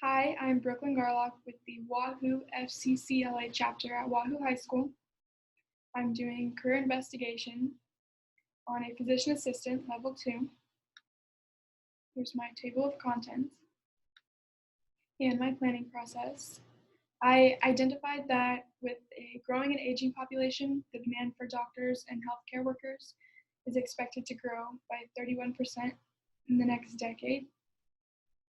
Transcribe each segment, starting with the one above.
Hi, I'm bgarlock with the Wahoo FCCLA chapter at Wahoo High School. I'm doing career investigation on a physician assistant level 2. Here's my table of contents and my planning process. I identified that with a growing and aging population, the demand for doctors and healthcare workers is expected to grow by 31% in the next decade.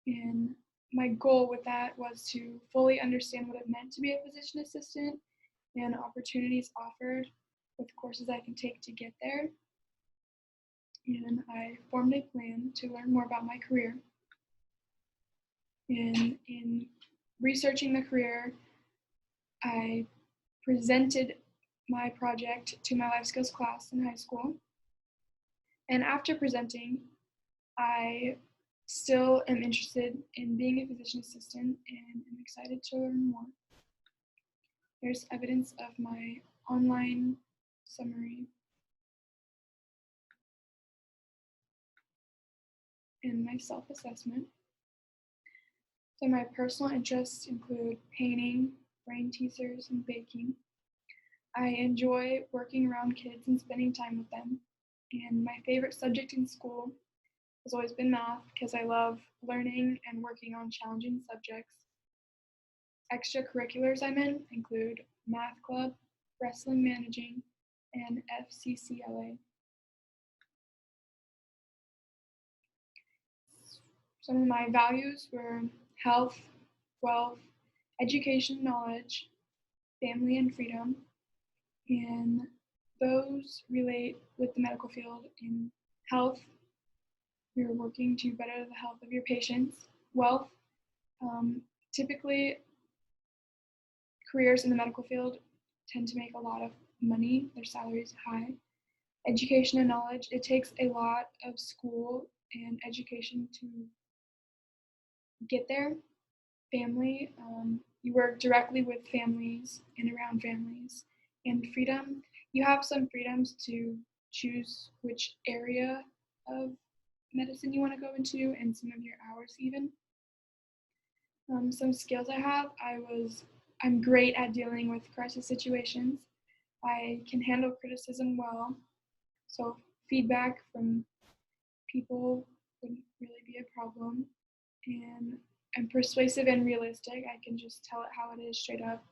And my goal with that was to fully understand what it meant to be a physician assistant and opportunities offered with courses I can take to get there. And I formed a plan to learn more about my career. And in researching the career, I presented my project to my life skills class in high school. And after presenting, I still am interested in being a physician assistant and am excited to learn more. There's evidence of my online summary and my self-assessment. So my personal interests include painting, brain teasers, and baking. I enjoy working around kids and spending time with them. And my favorite subject in school has always been math because I love learning and working on challenging subjects. Extracurriculars I'm in include math club, wrestling managing, and FCCLA. Some of my values were health, wealth, education, knowledge, family, and freedom. And those relate with the medical field. In health, you're working to better the health of your patients. Wealth, typically careers in the medical field tend to make a lot of money. Their salaries high. Education and knowledge, it takes a lot of school and education to get there. Family, you work directly with families and around families. And freedom, you have some freedoms to choose which area of medicine you want to go into and some of your hours even. Some skills I have, I'm great at dealing with crisis situations. I can handle criticism well, so feedback from people wouldn't really be a problem. And I'm persuasive and realistic. I can just tell it how it is straight up.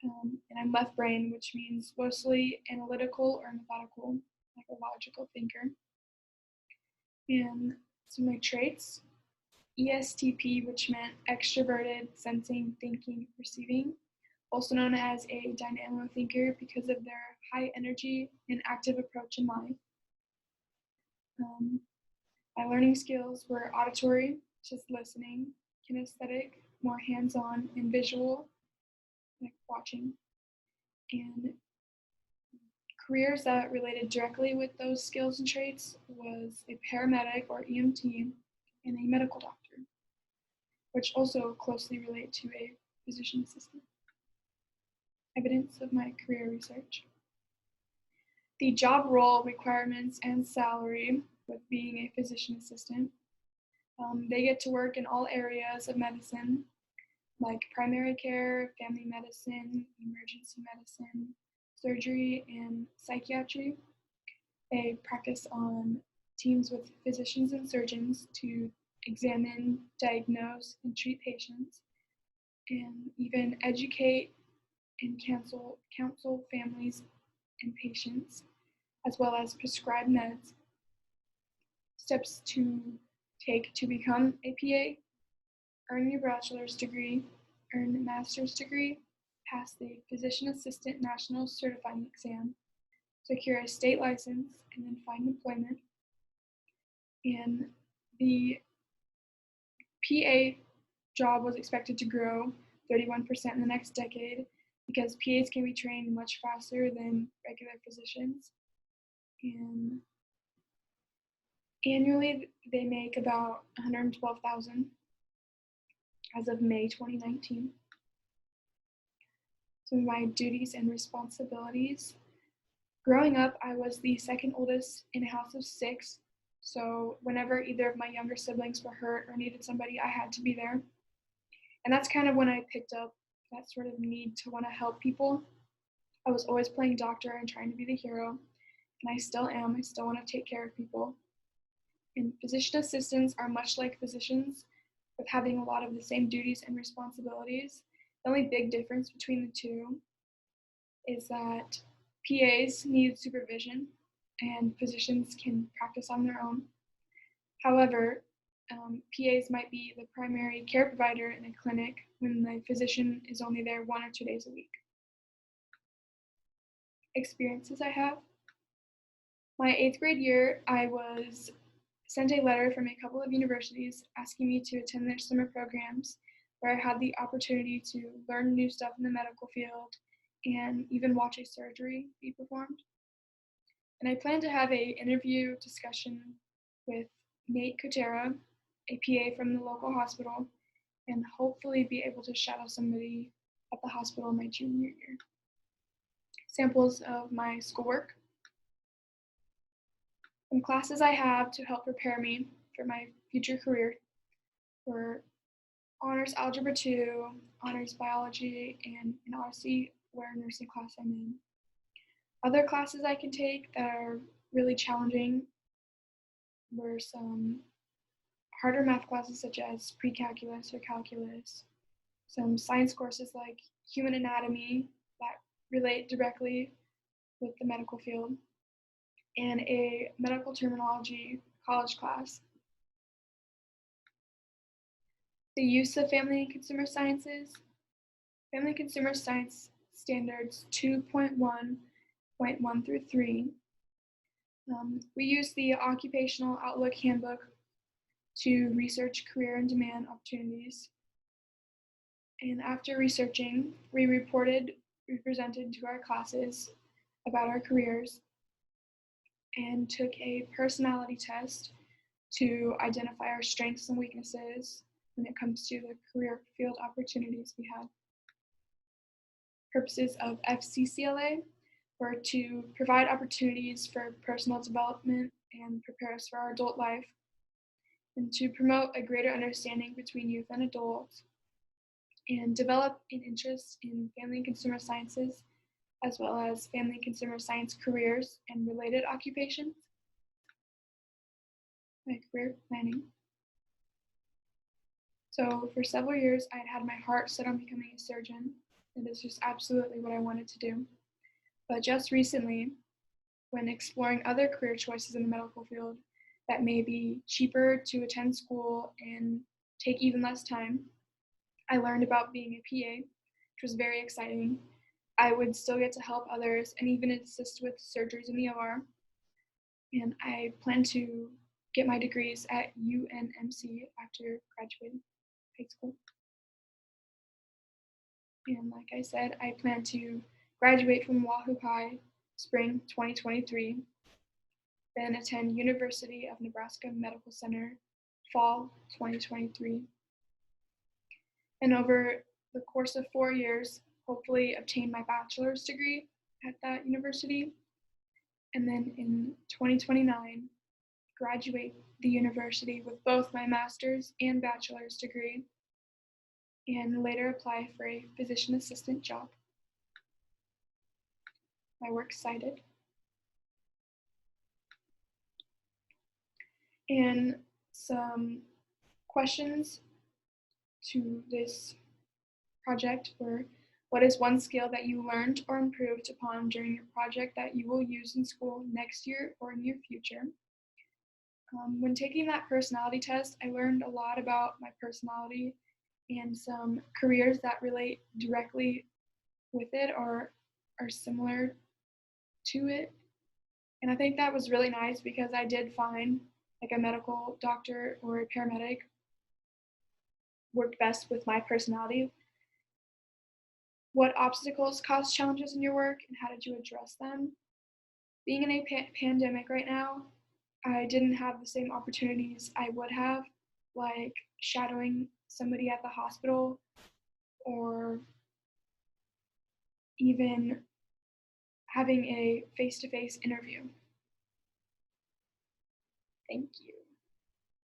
And I'm left brain, which means mostly analytical or methodical, like a logical thinker. And some of my traits, ESTP, which meant extroverted, sensing, thinking, perceiving, also known as a dynamo thinker because of their high energy and active approach in life. My learning skills were auditory, just listening, kinesthetic, more hands-on, and visual, like watching. And careers that related directly with those skills and traits was a paramedic or EMT and a medical doctor, which also closely relate to a physician assistant. Evidence of my career research. The job role, requirements, and salary with being a physician assistant. They get to work in all areas of medicine, like primary care, family medicine, emergency medicine, surgery, and psychiatry. They practice on teams with physicians and surgeons to examine, diagnose, and treat patients, and even educate and counsel families and patients, as well as prescribe meds. Steps to take to become a PA: earn your bachelor's degree, earn a master's degree, pass the physician assistant national certifying exam, secure a state license, and then find employment. And the PA job was expected to grow 31% in the next decade because PAs can be trained much faster than regular physicians. And annually, they make about $112,000 as of May 2019. Some of my duties and responsibilities. Growing up, I was the second oldest in a house of 6, so whenever either of my younger siblings were hurt or needed somebody, I had to be there. And that's kind of when I picked up that sort of need to want to help people. I was always playing doctor and trying to be the hero, and I still am. I still want to take care of people. And physician assistants are much like physicians, with having a lot of the same duties and responsibilities. The only big difference between the two is that PAs need supervision and physicians can practice on their own. However, PAs might be the primary care provider in a clinic when the physician is only there 1 or 2 days a week. Experiences I have. My 8th grade year, I was sent a letter from a couple of universities asking me to attend their summer programs where I had the opportunity to learn new stuff in the medical field and even watch a surgery be performed. And I plan to have an interview discussion with Nate Kutera, a PA from the local hospital, and hopefully be able to shadow somebody at the hospital my junior year. Samples of my schoolwork. Some classes I have to help prepare me for my future career were Honors Algebra 2, Honors Biology, and an Odyssey Ware nursing class I'm in. Other classes I can take that are really challenging were some harder math classes such as pre-calculus or calculus, some science courses like human anatomy that relate directly with the medical field, and a medical terminology college class. The use of Family and Consumer Sciences. Family and Consumer Science Standards 2.1.1 through 3. We use the Occupational Outlook Handbook to research career and demand opportunities. And after researching, we presented to our classes about our careers and took a personality test to identify our strengths and weaknesses when it comes to the career field opportunities we had. Purposes of FCCLA were to provide opportunities for personal development and prepare us for our adult life, and to promote a greater understanding between youth and adults, and develop an interest in family and consumer sciences, as well as family and consumer science careers and related occupations. My career planning. So for several years, I had my heart set on becoming a surgeon. It is just absolutely what I wanted to do. But just recently, when exploring other career choices in the medical field that may be cheaper to attend school and take even less time, I learned about being a PA, which was very exciting. I would still get to help others and even assist with surgeries in the OR. And I plan to get my degrees at UNMC after graduating high school. And like I said, I plan to graduate from Wahoo High spring 2023, then attend University of Nebraska Medical Center fall 2023. And over the course of 4 years, hopefully obtain my bachelor's degree at that university. And then in 2029, graduate the university with both my master's and bachelor's degree, and later apply for a physician assistant job. My works cited. And some questions to this project were, what is one skill that you learned or improved upon during your project that you will use in school next year or in your future? When taking that personality test, I learned a lot about my personality and some careers that relate directly with it or are similar to it. And I think that was really nice because I did find like a medical doctor or a paramedic worked best with my personality. What obstacles caused challenges in your work and how did you address them? Being in a pandemic right now, I didn't have the same opportunities I would have, like shadowing somebody at the hospital or even having a face-to-face interview. Thank you.